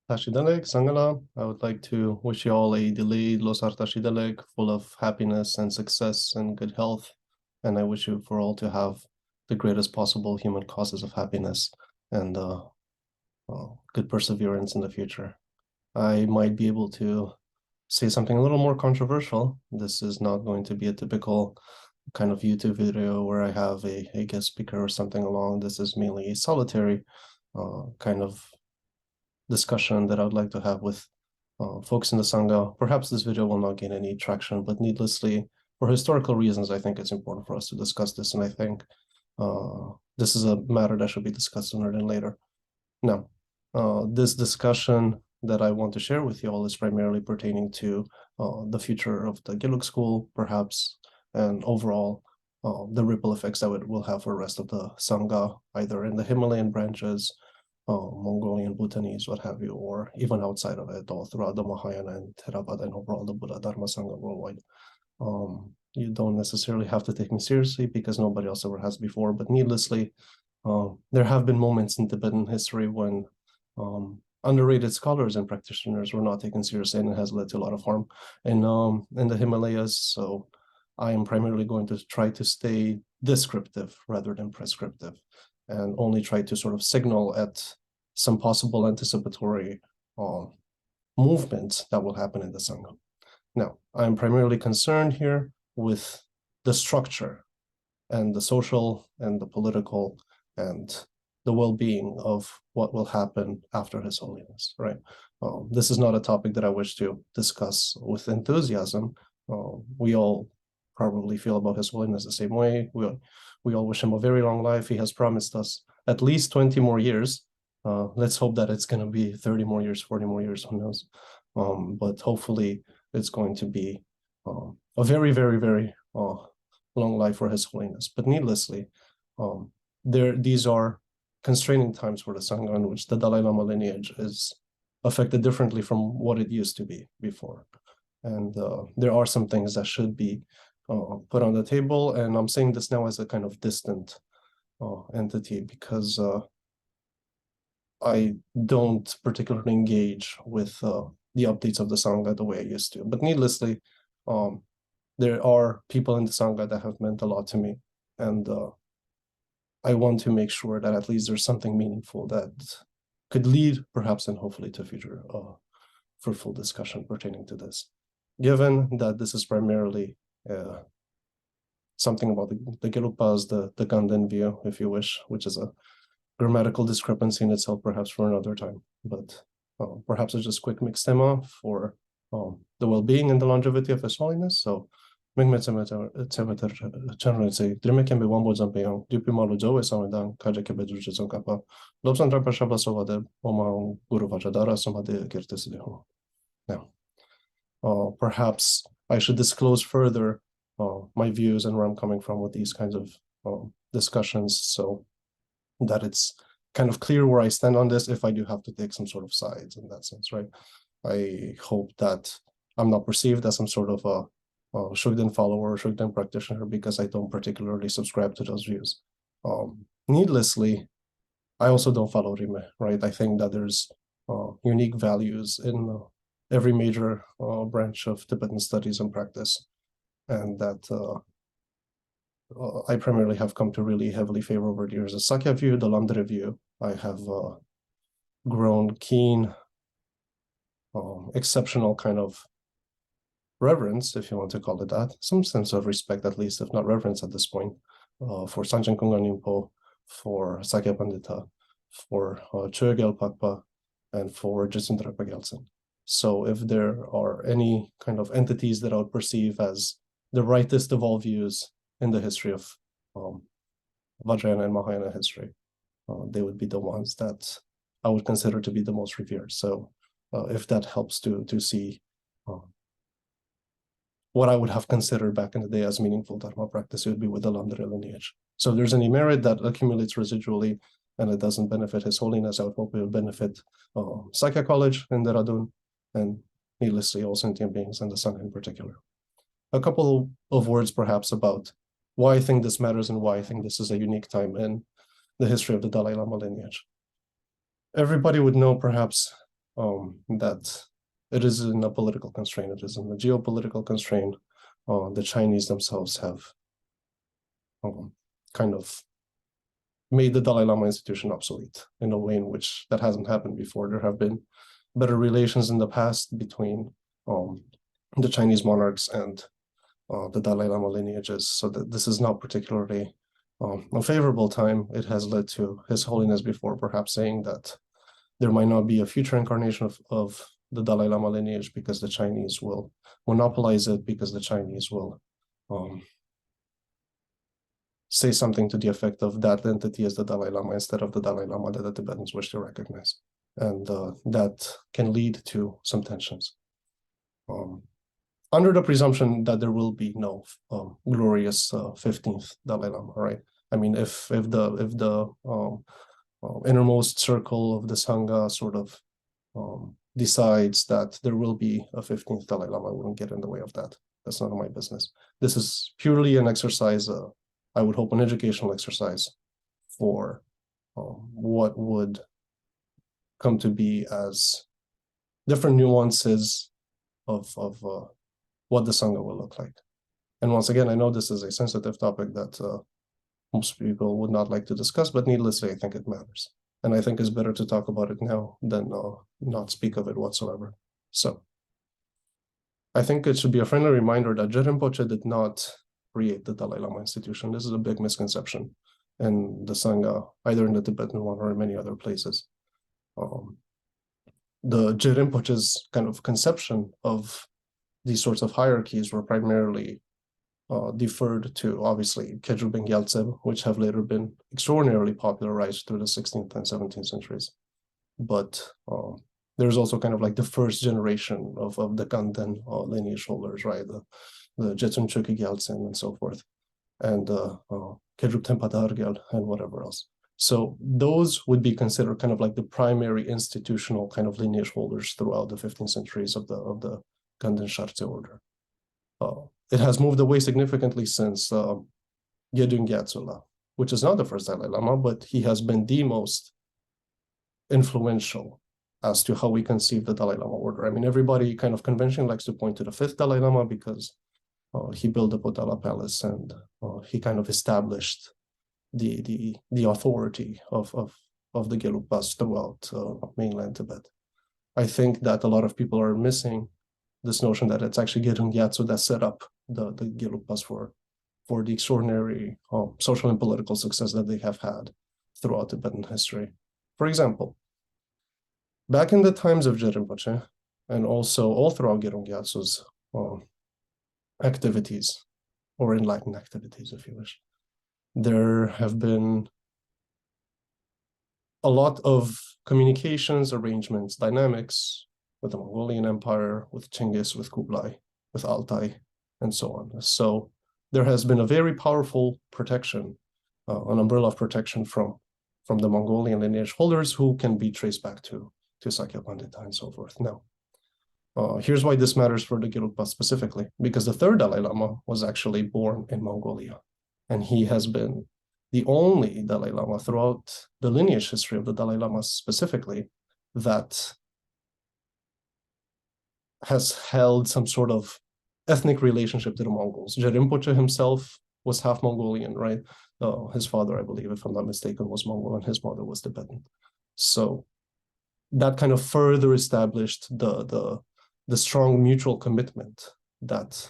HHDL, Sangha. I would like to wish you all a delayed Los HHDL full of happiness and success and good health. And I wish you for all to have the greatest possible human causes of happiness and good perseverance in the future. I might be able to say something a little more controversial. This is not going to be a typical kind of YouTube video where I have a guest speaker or something along. This is mainly a solitary kind of discussion that I would like to have with folks in the Sangha. Perhaps this video will not gain any traction, but needlessly, for historical reasons, I think it's important for us to discuss this, and I think this is a matter that should be discussed sooner than later. Now, this discussion that I want to share with you all is primarily pertaining to the future of the Gelug school, perhaps, and overall the ripple effects that it will have for the rest of the Sangha, either in the Himalayan branches, Mongolian, Bhutanese, what have you, or even outside of it, all throughout the Mahayana and Theravada and overall the Buddha Dharma Sangha worldwide. You don't necessarily have to take me seriously because nobody else ever has before, but needlessly, there have been moments in Tibetan history when underrated scholars and practitioners were not taken seriously, and it has led to a lot of harm in the Himalayas. So I am primarily going to try to stay descriptive rather than prescriptive, and only try to sort of signal at some possible anticipatory movements that will happen in the Sangha. Now, I'm primarily concerned here with the structure and the social and the political and the well-being of what will happen after His Holiness, right? This is not a topic that I wish to discuss with enthusiasm. We all probably feel about His Holiness the same way. We all wish him a very long life. He has promised us at least 20 more years. Let's hope that it's going to be 30 more years, 40 more years, who knows? But hopefully it's going to be a very, very, very long life for His Holiness. But needlessly, these are constraining times for the Sangha in which the Dalai Lama lineage is affected differently from what it used to be before. And there are some things that should be put on the table, and I'm saying this now as a kind of distant entity because I don't particularly engage with the updates of the Sangha the way I used to. But needlessly, there are people in the Sangha that have meant a lot to me, and I want to make sure that at least there's something meaningful that could lead perhaps and hopefully to future fruitful discussion pertaining to this. Given that this is primarily something about the Gelugpas, the Ganden view, if you wish, which is a grammatical discrepancy in itself, perhaps for another time. But perhaps it's just quick mixed tema for the well-being and the longevity of His Holiness. So, now, perhaps I should disclose further my views and where I'm coming from with these kinds of discussions, so that it's kind of clear where I stand on this if I do have to take some sort of sides in that sense, right? I hope that I'm not perceived as some sort of a Shugden follower or Shugden practitioner because I don't particularly subscribe to those views. Needlessly, I also don't follow Rime, right? I think that there's unique values in every major branch of Tibetan studies and practice, and that I primarily have come to really heavily favor over the years. The Sakya view, the Lamdre view, I have grown keen, exceptional kind of reverence, if you want to call it that, some sense of respect at least, if not reverence at this point, for Sanchen Kungan Nimpo, for Sakya Pandita, for Chogyal Pakpa, and for Jitsundra Pagelsen. So if there are any kind of entities that I would perceive as the rightest of all views in the history of Vajrayana and Mahayana history, they would be the ones that I would consider to be the most revered. So if that helps to see what I would have considered back in the day as meaningful Dharma practice, it would be with the Lamdre lineage. So if there's any merit that accumulates residually and it doesn't benefit His Holiness, I would hope it will benefit Sakya College in Dehradun, and needlessly all sentient beings and the Sangha in particular. A couple of words perhaps about why I think this matters and why I think this is a unique time in the history of the Dalai Lama lineage. Everybody would know perhaps that it isn't a political constraint, it isn't a geopolitical constraint. The Chinese themselves have kind of made the Dalai Lama institution obsolete in a way in which that hasn't happened before. There have been better relations in the past between the Chinese monarchs and the Dalai Lama lineages, so that this is not particularly a favorable time. It has led to His Holiness before perhaps saying that there might not be a future incarnation of the Dalai Lama lineage because the Chinese will monopolize it, because the Chinese will say something to the effect of that entity as the Dalai Lama instead of the Dalai Lama that the Tibetans wish to recognize. And that can lead to some tensions. Under the presumption that there will be no glorious 15th Dalai Lama, right? I mean, if the innermost circle of the Sangha sort of decides that there will be a 15th Dalai Lama, I wouldn't get in the way of that. That's none of my business. This is purely an exercise, I would hope an educational exercise for what would come to be as different nuances of what the Sangha will look like. And once again, I know this is a sensitive topic that most people would not like to discuss, but needless to say, I think it matters. And I think it's better to talk about it now than not speak of it whatsoever. So I think it should be a friendly reminder that Rinpoche did not create the Dalai Lama institution. This is a big misconception in the Sangha, either in the Tibetan one or in many other places. The Rinpoche's kind of conception of these sorts of hierarchies were primarily deferred to, obviously, Kedrub and Gyaltsen, which have later been extraordinarily popularized through the 16th and 17th centuries. But there's also kind of like the first generation of the Kanten lineage holders, right? The Jetsun Choki Gyaltsen and so forth, and Kedrub Tenpa Dargyal and whatever else. So those would be considered kind of like the primary institutional kind of lineage holders throughout the 15th centuries of the Kanten Shartse order. It has moved away significantly since Gedun Gyatso, which is not the first Dalai Lama, but he has been the most influential as to how we conceive the Dalai Lama order. I mean, everybody kind of conventionally likes to point to the fifth Dalai Lama because he built the Potala Palace and he kind of established the authority of the Gelugpas throughout mainland Tibet. I think that a lot of people are missing this notion that it's actually Gedun Gyatso that set up the Gelugpas for the extraordinary social and political success that they have had throughout Tibetan history. For example, back in the times of Rinpoche, and also all throughout Gedun Gyatso's activities, or enlightened activities, if you wish, there have been a lot of communications, arrangements, dynamics with the Mongolian Empire, with Chinggis, with Kublai, with Altai, and so on. So there has been a very powerful protection, an umbrella of protection from the Mongolian lineage holders who can be traced back to Sakya Pandita and so forth. Now, here's why this matters for the Gelugpas specifically, because the third Dalai Lama was actually born in Mongolia, and he has been the only Dalai Lama throughout the lineage history of the Dalai Lamas specifically that has held some sort of ethnic relationship to the Mongols. Rinpoche himself was half Mongolian, right? His father, I believe, if I'm not mistaken, was Mongol, and his mother was Tibetan. So that kind of further established the strong mutual commitment that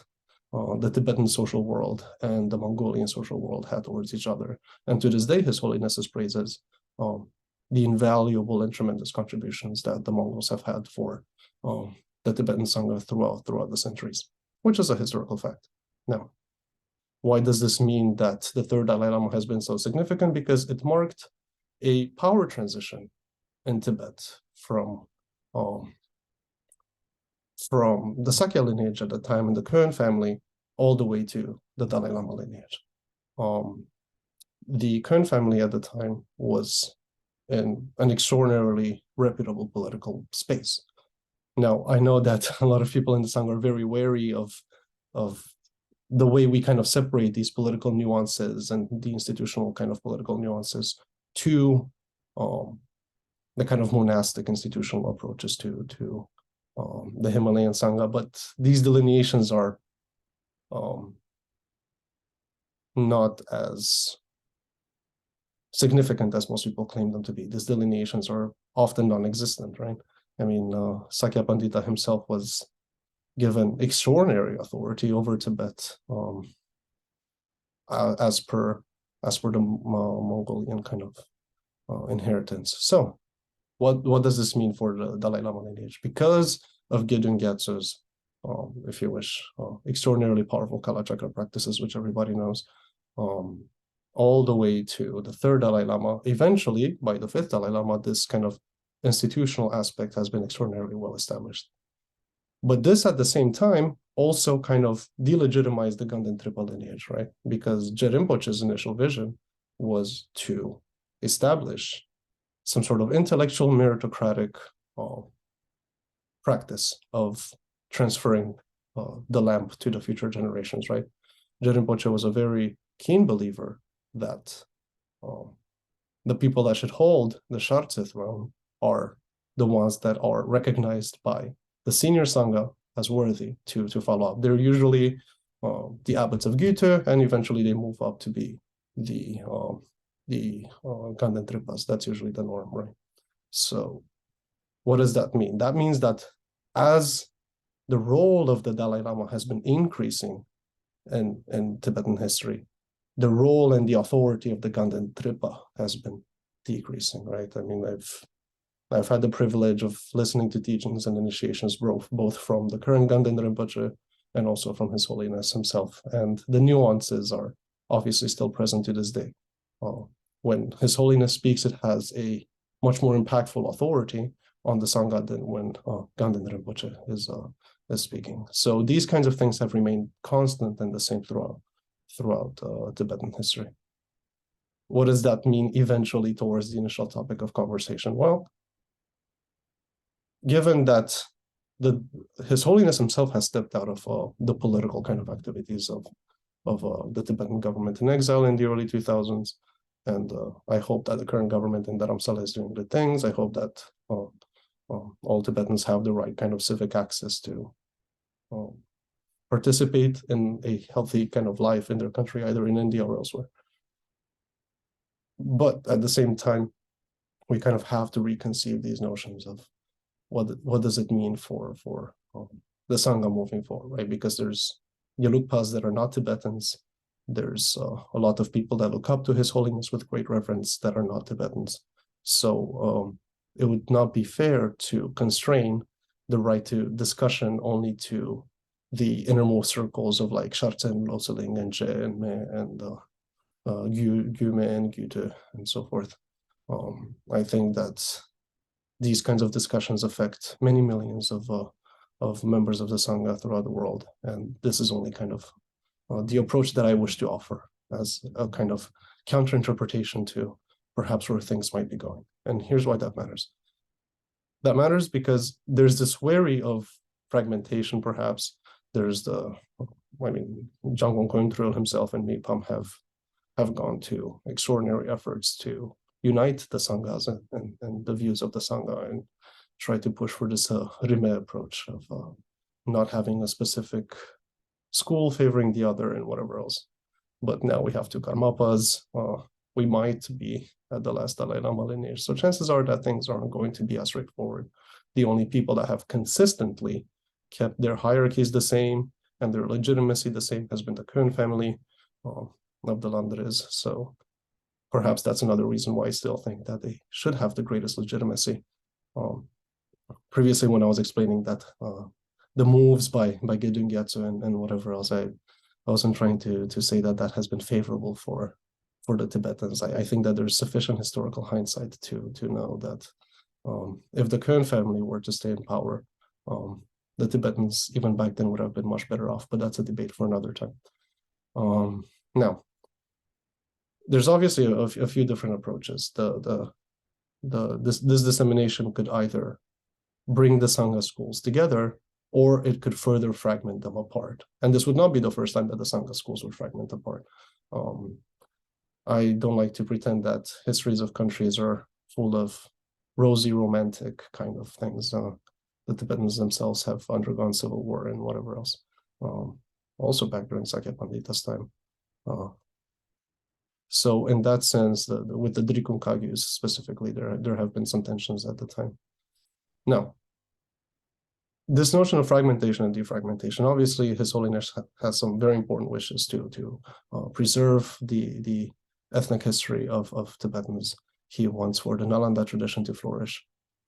the Tibetan social world and the Mongolian social world had towards each other. And to this day, His Holiness praises the invaluable and tremendous contributions that the Mongols have had for the Tibetan Sangha throughout the centuries, which is a historical fact. Now, why does this mean that the third Dalai Lama has been so significant? Because it marked a power transition in Tibet from the Sakya lineage at the time in the Kön family all the way to the Dalai Lama lineage. The Kön family at the time was in an extraordinarily reputable political space. Now, I know that a lot of people in the Sangha are very wary of the way we kind of separate these political nuances and the institutional kind of political nuances to the kind of monastic institutional approaches to the Himalayan Sangha, but these delineations are not as significant as most people claim them to be. These delineations are often non-existent, right? I mean, Sakya Pandita himself was given extraordinary authority over Tibet as per the Mongolian kind of inheritance. So what does this mean for the Dalai Lama lineage? Because of Gedung Gyatso's, if you wish, extraordinarily powerful Kalachakra practices, which everybody knows, all the way to the third Dalai Lama. Eventually, by the fifth Dalai Lama, this kind of institutional aspect has been extraordinarily well established. But this, at the same time, also kind of delegitimized the Ganden Tripa lineage, right? Because Je Rinpoche's initial vision was to establish some sort of intellectual meritocratic practice of transferring the lamp to the future generations, right? Je Rinpoche was a very keen believer that the people that should hold the Shartse throne are the ones that are recognized by the senior Sangha as worthy to follow up. They're usually the abbots of Gyute, and eventually they move up to be the Ganden Tripas. That's usually the norm, right? So what does that mean? That means that as the role of the Dalai Lama has been increasing in Tibetan history, the role and the authority of the Ganden Tripa has been decreasing, right? I mean, I've had the privilege of listening to teachings and initiations both from the current Ganden Rinpoche and also from His Holiness himself. And the nuances are obviously still present to this day. When His Holiness speaks, it has a much more impactful authority on the Sangha than when Ganden Rinpoche is speaking. So these kinds of things have remained constant and the same throughout Tibetan history. What does that mean eventually towards the initial topic of conversation? Well, given that His Holiness himself has stepped out of the political kind of activities of the Tibetan government in exile in the early 2000s, and I hope that the current government in Dharamsala is doing good things. I hope that all Tibetans have the right kind of civic access to participate in a healthy kind of life in their country, either in India or elsewhere. But at the same time, we kind of have to reconceive these notions of what does it mean for the Sangha moving forward, right? Because there's Gelugpas that are not Tibetans. There's a lot of people that look up to His Holiness with great reverence that are not Tibetans. So it would not be fair to constrain the right to discussion only to the innermost circles of like Shartse and Loseling and Je and Me and Gyume and Gyute and so forth. I think that these kinds of discussions affect many millions of members of the Sangha throughout the world. And this is only kind of the approach that I wish to offer as a kind of counter-interpretation to perhaps where things might be going. And here's why that matters. That matters because there's this worry of fragmentation, perhaps. There's Janggon Koyuntrul himself and Mipam have gone to extraordinary efforts to unite the Sanghas and the views of the Sangha and try to push for this Rime approach of not having a specific school favoring the other and whatever else. But now we have two Karmapas. We might be at the last Dalai Lama lineage. So chances are that things aren't going to be as straightforward. The only people that have consistently kept their hierarchies the same and their legitimacy the same has been the Kuhn family of the Landres. So perhaps that's another reason why I still think that they should have the greatest legitimacy. Previously, when I was explaining that the moves by Gedung Gyatso and whatever else, I wasn't trying to say that has been favorable for the Tibetans. I think that there's sufficient historical hindsight to know that if the Kuhn family were to stay in power, the Tibetans even back then would have been much better off. But that's a debate for another time. Now, there's obviously a few different approaches. This dissemination could either bring the Sangha schools together, or it could further fragment them apart. And this would not be the first time that the Sangha schools would fragment apart. I don't like to pretend that histories of countries are full of rosy romantic kind of things. The Tibetans themselves have undergone civil war and whatever else. Also back during Sakya Pandita's time. So in that sense, with the Drikung Kagyus specifically, there have been some tensions at the time. Now, this notion of fragmentation and defragmentation, obviously His Holiness has some very important wishes to preserve the ethnic history of Tibetans. He wants for the Nalanda tradition to flourish,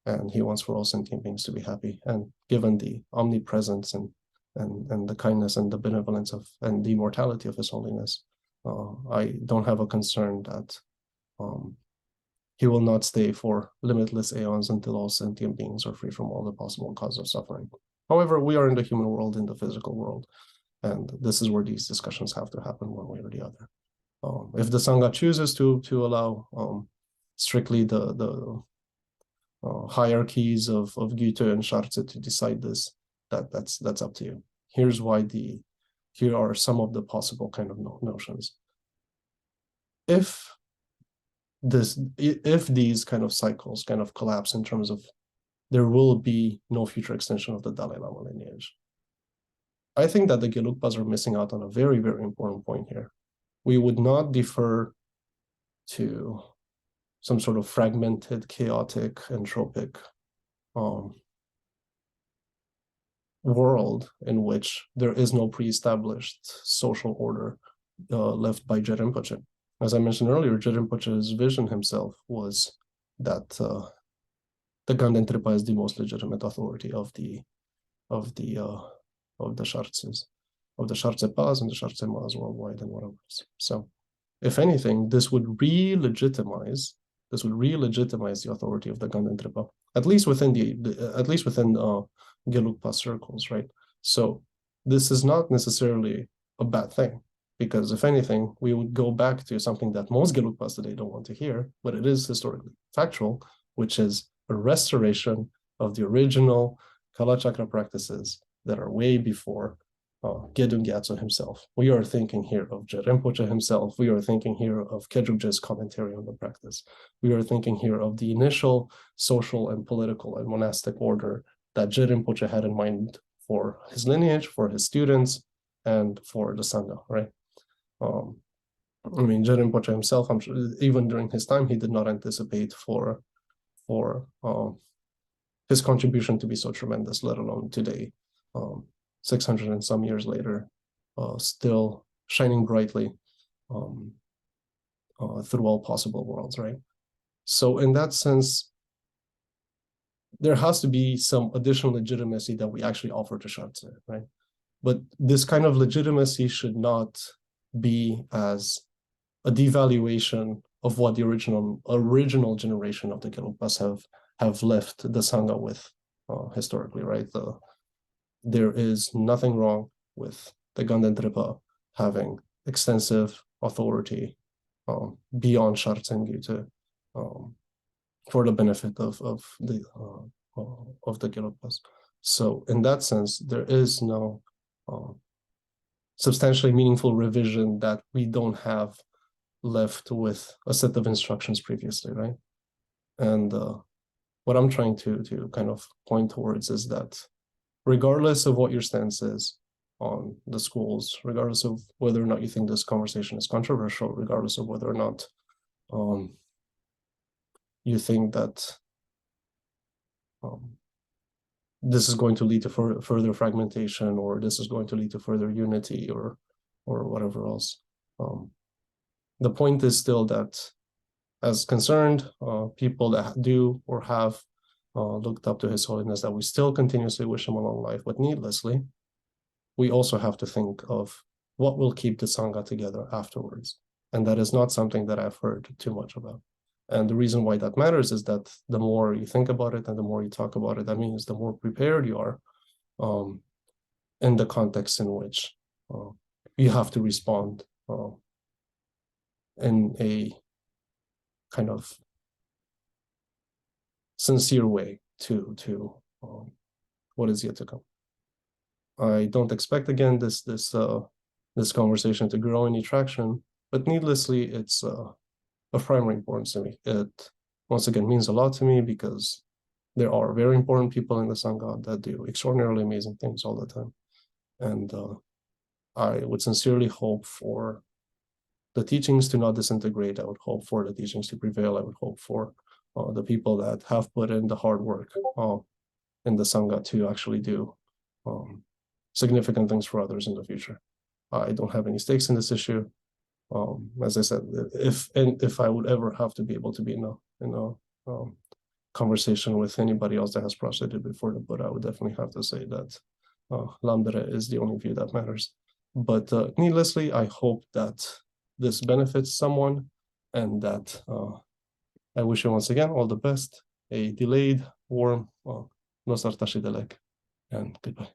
and he wants for all sentient beings to be happy. And given the omnipresence and the kindness and the benevolence and the immortality of His Holiness, I don't have a concern that he will not stay for limitless aeons until all sentient beings are free from all the possible causes of suffering. However, we are in the human world, in the physical world, and this is where these discussions have to happen one way or the other. If the Sangha chooses to allow strictly the hierarchies of Gyute and Shartse to decide this, that's up to you. Here are some of the possible kind of notions. If these kind of cycles kind of collapse in terms of there will be no future extension of the Dalai Lama lineage, I think that the Gelugpas are missing out on a very, very important point here. We would not defer to some sort of fragmented, chaotic, entropic world in which there is no pre-established social order left by Je Rinpoche. As I mentioned earlier, Je Rinpoche's vision himself was that the Ganden Tripa is the most legitimate authority of the Shartses, of the Shartse Pas and the Shartse Mas worldwide and whatever else. So, if anything, this would re-legitimize the authority of the Ganden Tripa, at least within Gelugpa circles, right? So this is not necessarily a bad thing, because if anything, we would go back to something that most Gelugpas today don't want to hear, but it is historically factual, which is a restoration of the original Kala Chakra practices that are way before Gedung Gyatso himself. We are thinking here of Je Rinpoche himself. We are thinking here of Kedrugje's commentary on the practice. We are thinking here of the initial social and political and monastic order that Je Rinpoche had in mind for his lineage, for his students, and for the Sangha, right? I mean, Je Rinpoche himself, I'm sure, even during his time, he did not anticipate for his contribution to be so tremendous, let alone today. 600 and some years later, still shining brightly through all possible worlds, right? So in that sense, there has to be some additional legitimacy that we actually offer to Shartse, right? But this kind of legitimacy should not be as a devaluation of what the original generation of the Gelugpas have left the Sangha with historically, right? There is nothing wrong with the Ganden Tripa having extensive authority beyond Shartse and Gyute for the benefit of the Gelugpas. So in that sense, there is no substantially meaningful revision that we don't have left with a set of instructions previously, right? And what I'm trying to kind of point towards is that regardless of what your stance is on the schools, regardless of whether or not you think this conversation is controversial, regardless of whether or not you think that this is going to lead to further fragmentation, or this is going to lead to further unity, or whatever else. The point is still that, as concerned people that do or have looked up to His Holiness, that we still continuously wish him a long life, but needlessly, we also have to think of what will keep the Sangha together afterwards. And that is not something that I've heard too much about. And the reason why that matters is that the more you think about it and the more you talk about it, that means the more prepared you are in the context in which you have to respond in a kind of sincere way to what is yet to come. I don't expect, again, this conversation to grow any traction, but needlessly, it's of primary importance to me. It once again, means a lot to me, because there are very important people in the Sangha that do extraordinarily amazing things all the time. And I would sincerely hope for the teachings to not disintegrate. I would hope for the teachings to prevail. I would hope for the people that have put in the hard work in the Sangha to actually do significant things for others in the future. I don't have any stakes in this issue. As I said, if I would ever have to be able to be in a conversation with anybody else that has prostrated before the Buddha, I would definitely have to say that Lamdara is the only view that matters. But needlessly, I hope that this benefits someone, and that I wish you once again all the best, a delayed, warm Los Artashidalek, and goodbye.